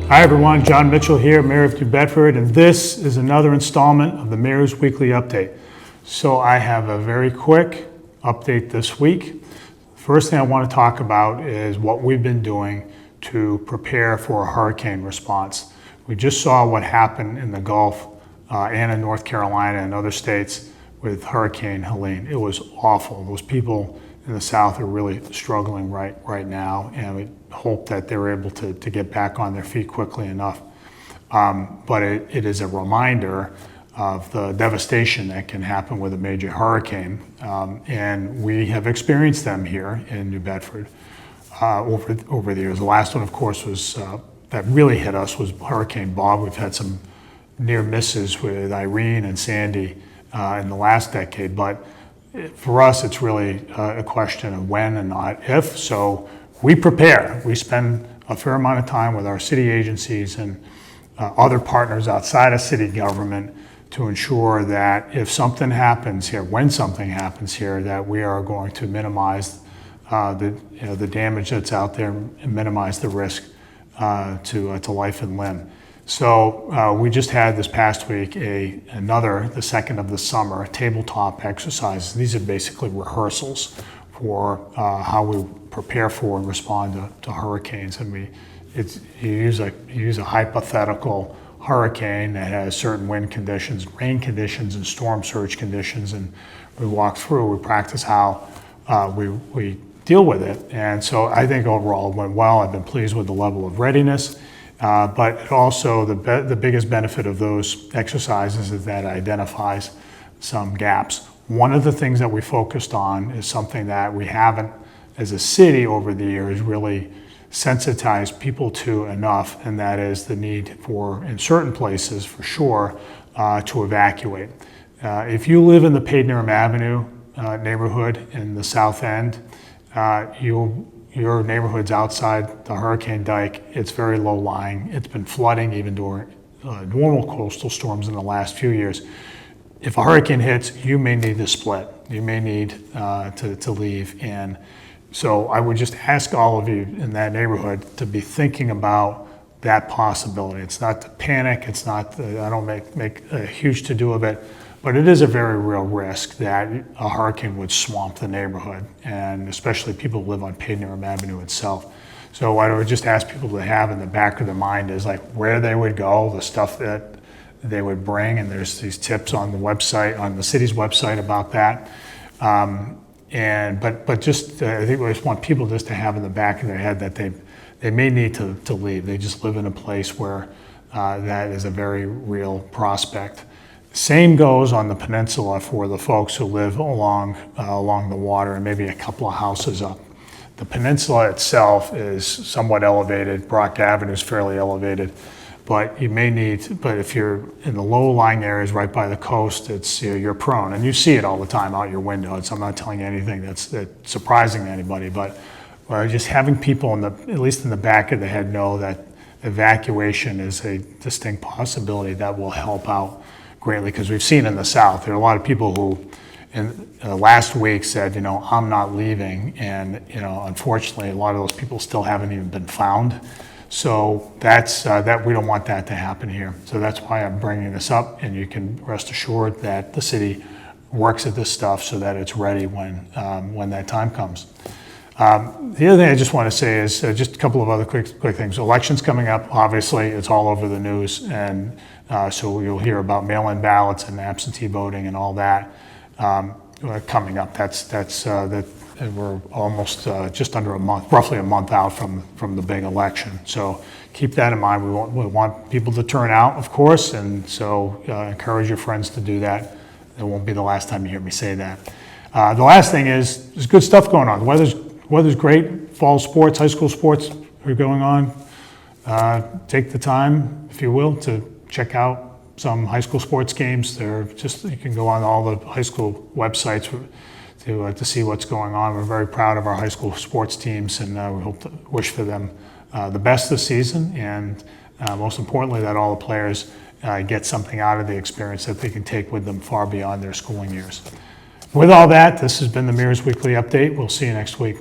Hi everyone, Jon Mitchell here, Mayor of New Bedford, and this is another installment of the Mayor's Weekly Update. So I have a very quick update this week. First thing I want to talk about is what we've been doing to prepare for a hurricane response. We just saw what happened in the Gulf and in North Carolina and other states with Hurricane Helene. It was awful. Those people in the South are really struggling right now, and we hope that they're able to get back on their feet quickly enough. But it is a reminder of the devastation that can happen with a major hurricane, and we have experienced them here in New Bedford over the years. The last one, of course, was that really hit us was Hurricane Bob. We've had some near misses with Irene and Sandy in the last decade, but for us, it's really a question of when and not if. So we prepare. We spend a fair amount of time with our city agencies and other partners outside of city government to ensure that if something happens here, when something happens here, that we are going to minimize the damage that's out there and minimize the risk to life and limb. So we just had this past week the second of the summer, tabletop exercises. These are basically rehearsals for how we prepare for and respond to hurricanes. And you use a hypothetical hurricane that has certain wind conditions, rain conditions, and storm surge conditions, and we practice how we deal with it. And so I think overall it went well. I've been pleased with the level of readiness. But also the biggest benefit of those exercises is that it identifies some gaps. One of the things that we focused on is something that we haven't, as a city over the years, really sensitized people to enough, and that is the need for, in certain places for sure, to evacuate. If you live in the Padenham Avenue neighborhood in the South End, your neighborhood's outside the hurricane dike. It's very low lying. It's been flooding even during normal coastal storms in the last few years. If a hurricane hits, you may need to split. You may need to leave. And so I would just ask all of you in that neighborhood to be thinking about that possibility. It's not to panic. It's not, I don't make a huge to-do of it. But it is a very real risk that a hurricane would swamp the neighborhood, and especially people who live on Padenham Avenue itself. So what I would just ask people to have in the back of their mind is like where they would go, the stuff that they would bring, and there's these tips on the website, on the city's website about that. But just I think we just want people just to have in the back of their head that they may need to leave. They just live in a place where that is a very real prospect. Same goes on the peninsula for the folks who live along the water and maybe a couple of houses up. The peninsula itself is somewhat elevated. Brock Avenue is fairly elevated, but if you're in the low-lying areas right by the coast, you're prone, and you see it all the time out your window. I'm not telling you anything that's surprising to anybody, but just having people at least in the back of the head know that evacuation is a distinct possibility that will help out greatly, because we've seen in the South, there are a lot of people who in last week said, I'm not leaving, and unfortunately a lot of those people still haven't even been found. So that's that we don't want that to happen here. So that's why I'm bringing this up, and you can rest assured that the city works at this stuff so that it's ready when that time comes. The other thing I just want to say is just a couple of other quick things. Elections coming up, obviously, it's all over the news, and so you'll hear about mail-in ballots and absentee voting and all that coming up. That we're almost just under a month, roughly a month out from the big election. So keep that in mind. We want people to turn out, of course, and so encourage your friends to do that. It won't be the last time you hear me say that. The last thing is there's good stuff going on. The weather's great. Fall sports, high school sports are going on. Take the time, if you will, to check out some high school sports games. You can go on all the high school websites to see what's going on. We're very proud of our high school sports teams, and we hope to wish for them the best this season, and most importantly, that all the players get something out of the experience that they can take with them far beyond their schooling years. With all that, this has been the Mayor's Weekly Update. We'll see you next week.